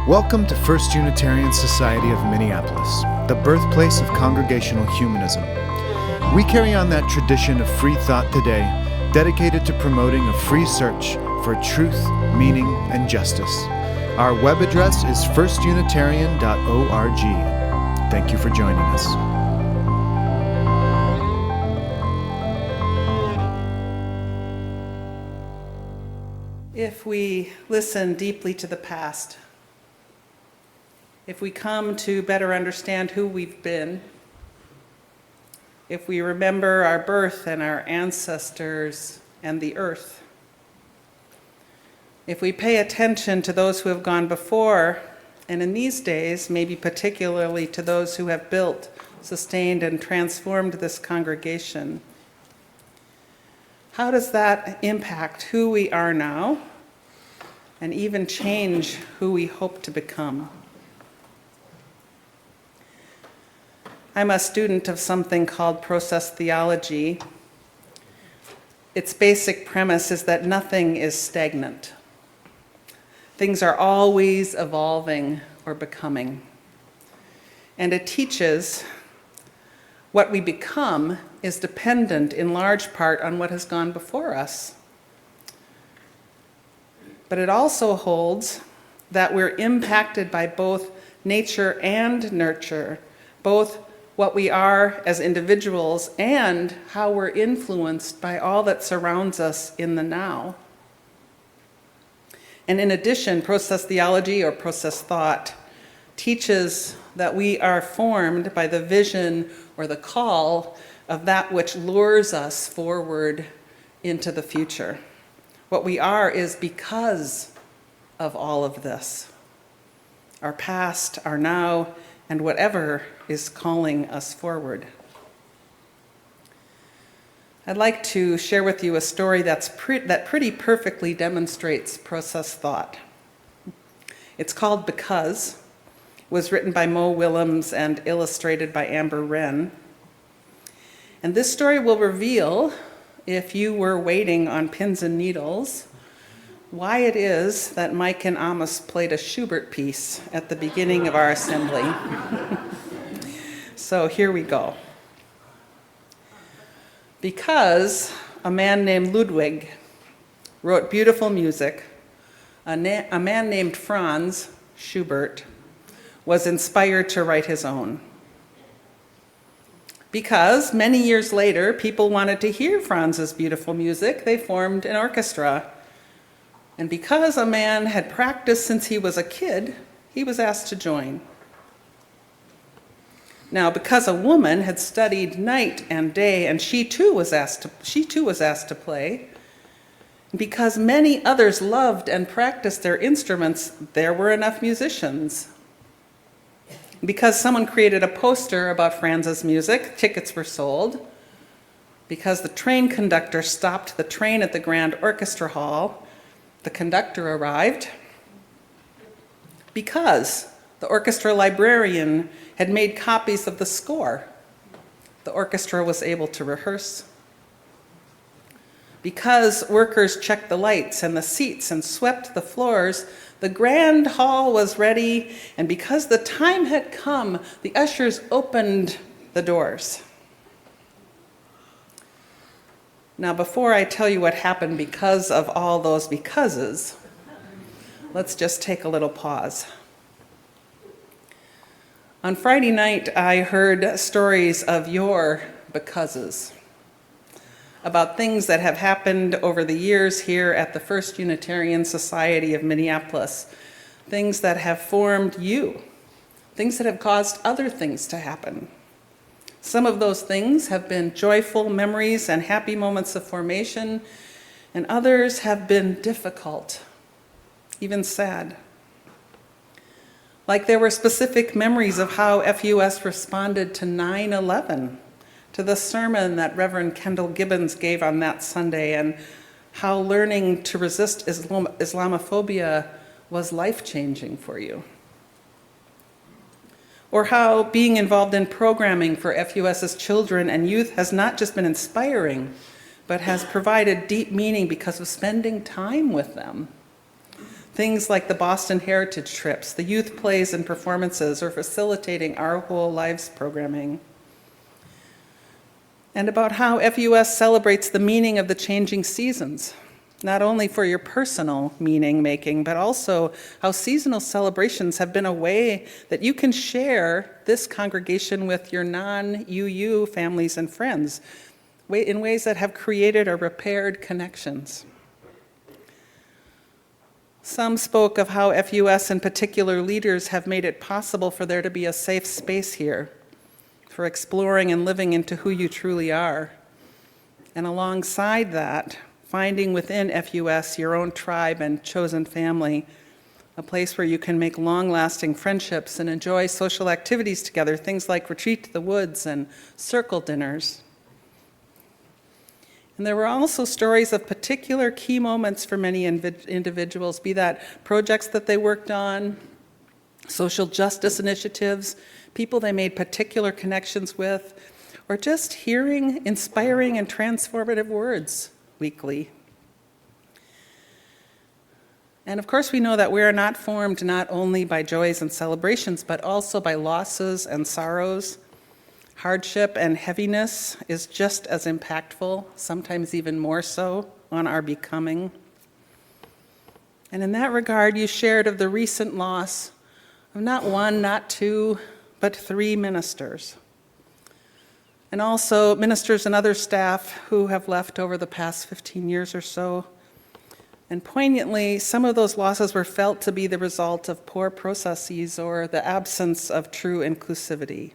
Welcome to First Unitarian Society of Minneapolis, the birthplace of congregational humanism. We carry on that tradition of free thought today, dedicated to promoting a free search for truth, meaning, and justice. Our web address is firstunitarian.org. Thank you for joining us. If we listen deeply to the past, if we come to better understand who we've been, if we remember our birth and our ancestors and the earth, if we pay attention to those who have gone before, and in these days, maybe particularly to those who have built, sustained, and transformed this congregation, how does that impact who we are now and even change who we hope to become? I'm a student of something called process theology. Its basic premise is that nothing is stagnant. Things are always evolving or becoming. And it teaches what we become is dependent in large part on what has gone before us. But it also holds that we're impacted by both nature and nurture, both what we are as individuals and how we're influenced by all that surrounds us in the now. And in addition, process theology or process thought teaches that we are formed by the vision or the call of that which lures us forward into the future. What we are is because of all of this. Our past, our now, and whatever is calling us forward. I'd like to share with you a story that pretty perfectly demonstrates process thought. It's called Because. It was written by Mo Willems and illustrated by Amber Wren. And this story will reveal, if you were waiting on pins and needles, why it is that Mike and Amos played a Schubert piece at the beginning of our assembly. So here we go. Because a man named Ludwig wrote beautiful music, a man named Franz Schubert was inspired to write his own. Because many years later, people wanted to hear Franz's beautiful music, they formed an orchestra. And because a man had practiced since he was a kid, he was asked to join. Now, because a woman had studied night and day, and she too was asked to play, and because many others loved and practiced their instruments, there were enough musicians. Because someone created a poster about Franz's music, tickets were sold. Because the train conductor stopped the train at the Grand Orchestra Hall, the conductor arrived. Because the orchestra librarian had made copies of the score, the orchestra was able to rehearse. Because workers checked the lights and the seats and swept the floors, the grand hall was ready, and because the time had come, the ushers opened the doors. Now, before I tell you what happened because of all those becauses, let's just take a little pause. On Friday night, I heard stories of your becauses, about things that have happened over the years here at the First Unitarian Society of Minneapolis, things that have formed you, things that have caused other things to happen. Some of those things have been joyful memories and happy moments of formation, and others have been difficult, even sad. Like there were specific memories of how FUS responded to 9/11, to the sermon that Reverend Kendall Gibbons gave on that Sunday, and how learning to resist Islamophobia was life-changing for you. Or how being involved in programming for FUS's children and youth has not just been inspiring, but has provided deep meaning because of spending time with them. Things like the Boston Heritage trips, the youth plays and performances, or facilitating Our Whole Lives programming. And about how FUS celebrates the meaning of the changing seasons, not only for your personal meaning making, but also how seasonal celebrations have been a way that you can share this congregation with your non-UU families and friends in ways that have created or repaired connections. Some spoke of how FUS and particular leaders have made it possible for there to be a safe space here for exploring and living into who you truly are. And alongside that, finding within FUS your own tribe and chosen family, a place where you can make long-lasting friendships and enjoy social activities together, things like retreat to the woods and circle dinners. And there were also stories of particular key moments for many individuals, be that projects that they worked on, social justice initiatives, people they made particular connections with, or just hearing inspiring and transformative words weekly. And of course, we know that we are not formed not only by joys and celebrations, but also by losses and sorrows. Hardship and heaviness is just as impactful, sometimes even more so, on our becoming. And in that regard, you shared of the recent loss of not one, not two, but 3 ministers. And also ministers and other staff who have left over the past 15 years or so. And poignantly, some of those losses were felt to be the result of poor processes or the absence of true inclusivity.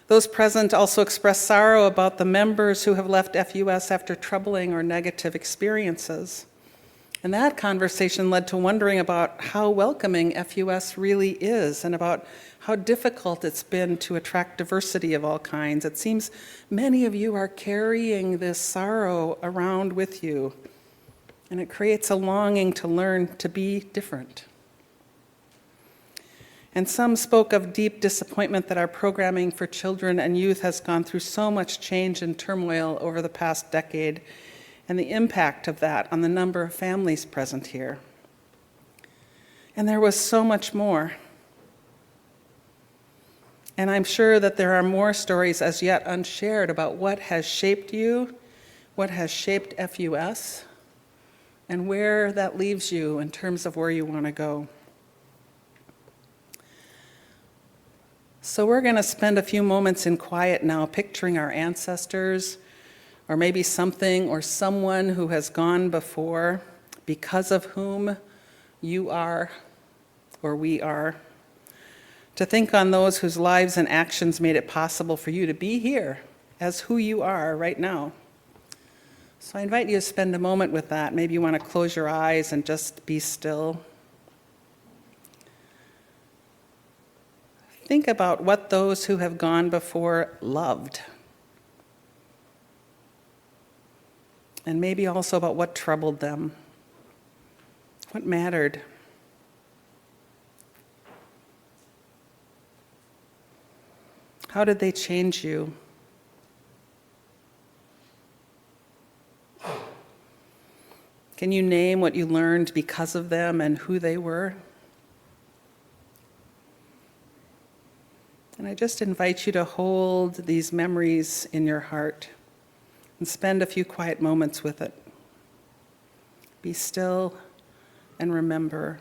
Those present also expressed sorrow about the members who have left FUS after troubling or negative experiences. And that conversation led to wondering about how welcoming FUS really is and about how difficult it's been to attract diversity of all kinds. It seems many of you are carrying this sorrow around with you, and it creates a longing to learn to be different. And some spoke of deep disappointment that our programming for children and youth has gone through so much change and turmoil over the past decade, and the impact of that on the number of families present here. And there was so much more. And I'm sure that there are more stories as yet unshared about what has shaped you, what has shaped FUS, and where that leaves you in terms of where you want to go. So we're going to spend a few moments in quiet now, picturing our ancestors, or maybe something or someone who has gone before, because of whom you are or we are. To think on those whose lives and actions made it possible for you to be here as who you are right now. So I invite you to spend a moment with that. Maybe you want to close your eyes and just be still. Think about what those who have gone before loved. And maybe also about what troubled them, what mattered. How did they change you? Can you name what you learned because of them and who they were? And I just invite you to hold these memories in your heart and spend a few quiet moments with it. Be still and remember.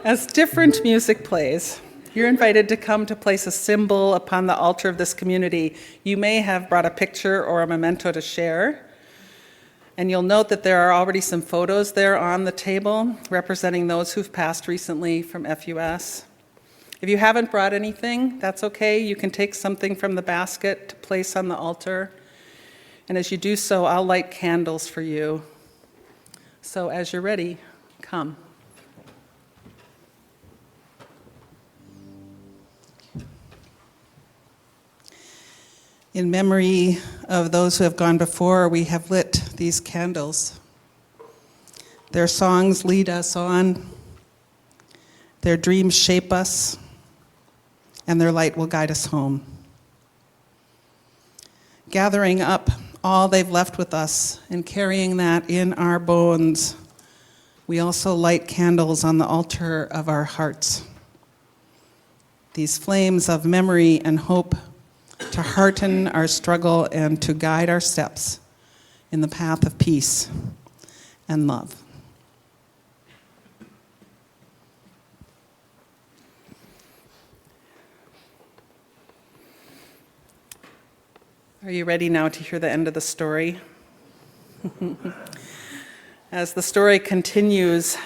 As different music plays, you're invited to come to place a symbol upon the altar of this community. You may have brought a picture or a memento to share. And you'll note that there are already some photos there on the table representing those who've passed recently from FUS. If you haven't brought anything, that's okay. You can take something from the basket to place on the altar. And as you do so, I'll light candles for you. So as you're ready, come. In memory of those who have gone before, we have lit these candles. Their songs lead us on, their dreams shape us, and their light will guide us home. Gathering up all they've left with us, and carrying that in our bones, we also light candles on the altar of our hearts. These flames of memory and hope to hearten our struggle and to guide our steps in the path of peace and love. Are you ready now to hear the end of the story? As the story continues,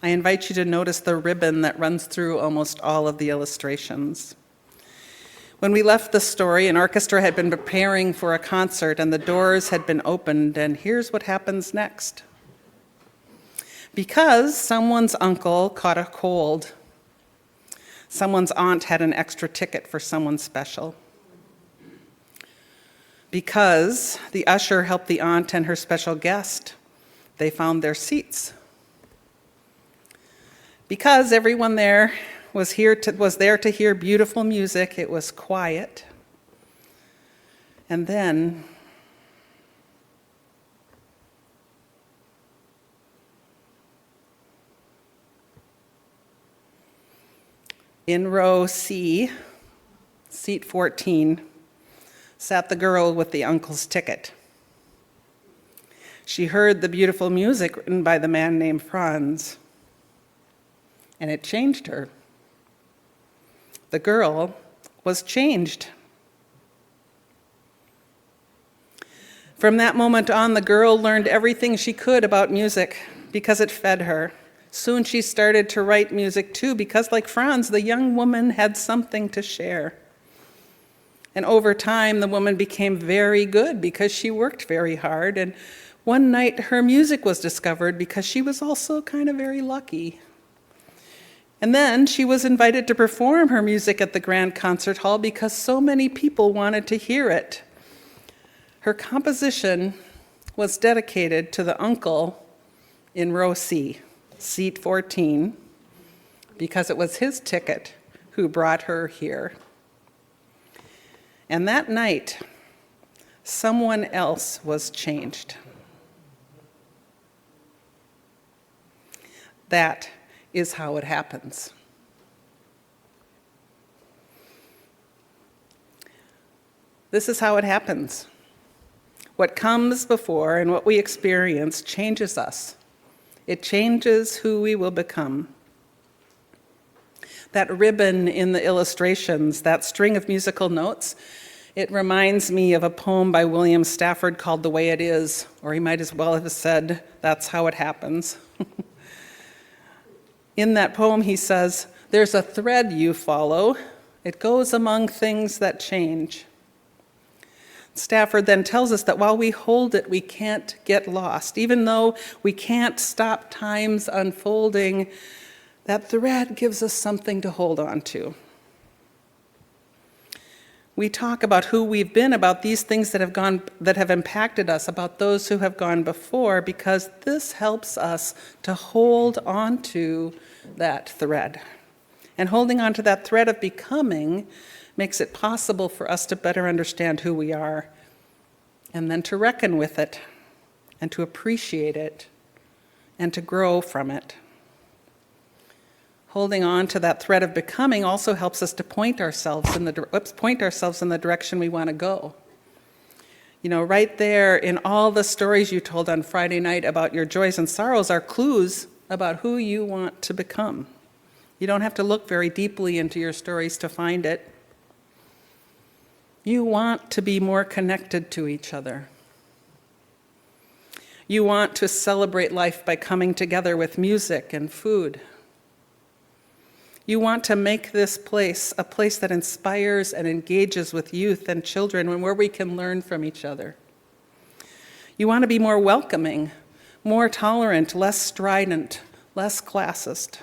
I invite you to notice the ribbon that runs through almost all of the illustrations. When we left the story, an orchestra had been preparing for a concert and the doors had been opened, and here's what happens next. Because someone's uncle caught a cold, someone's aunt had an extra ticket for someone special. Because the usher helped the aunt and her special guest, they found their seats. Because everyone there was there to hear beautiful music, it was quiet. And then in row C, seat 14, sat the girl with the uncle's ticket. She heard the beautiful music written by the man named Franz, and it changed her. The girl was changed. From that moment on, the girl learned everything she could about music because it fed her. Soon she started to write music too, because like Franz, the young woman had something to share. And over time, the woman became very good because she worked very hard. And one night, her music was discovered because she was also kind of very lucky. And then she was invited to perform her music at the Grand Concert Hall because so many people wanted to hear it. Her composition was dedicated to the uncle in row C, seat 14, because it was his ticket who brought her here. And that night, someone else was changed. That is how it happens. This is how it happens. What comes before and what we experience changes us. It changes who we will become. That ribbon in the illustrations, that string of musical notes, it reminds me of a poem by William Stafford called The Way It Is, or he might as well have said, That's How It Happens. In that poem, he says, there's a thread you follow. It goes among things that change. Stafford then tells us that while we hold it, we can't get lost. Even though we can't stop time's unfolding, that thread gives us something to hold on to. We talk about who we've been, about these things that have impacted us, about those who have gone before, because this helps us to hold on to that thread. And holding on to that thread of becoming makes it possible for us to better understand who we are, and then to reckon with it, and to appreciate it, and to grow from it. Holding on to that thread of becoming also helps us to point ourselves in the direction we want to go. You know, right there in all the stories you told on Friday night about your joys and sorrows are clues about who you want to become. You don't have to look very deeply into your stories to find it. You want to be more connected to each other. You want to celebrate life by coming together with music and food. You want to make this place a place that inspires and engages with youth and children and where we can learn from each other. You want to be more welcoming, more tolerant, less strident, less classist.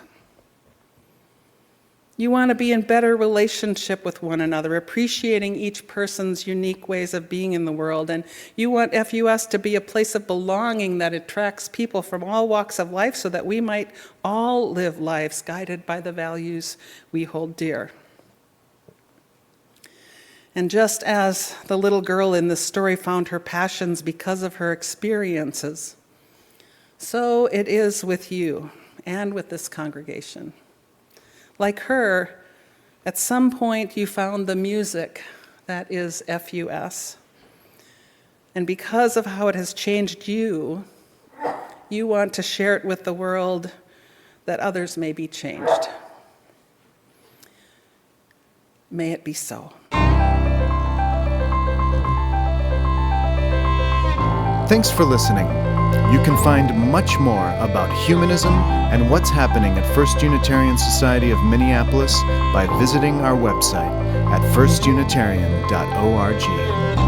You want to be in better relationship with one another, appreciating each person's unique ways of being in the world. And you want FUS to be a place of belonging that attracts people from all walks of life so that we might all live lives guided by the values we hold dear. And just as the little girl in this story found her passions because of her experiences, so it is with you and with this congregation. Like her, at some point you found the music that is FUS. And because of how it has changed you, you want to share it with the world that others may be changed. May it be so. Thanks for listening. You can find much more about humanism and what's happening at First Unitarian Society of Minneapolis by visiting our website at firstunitarian.org.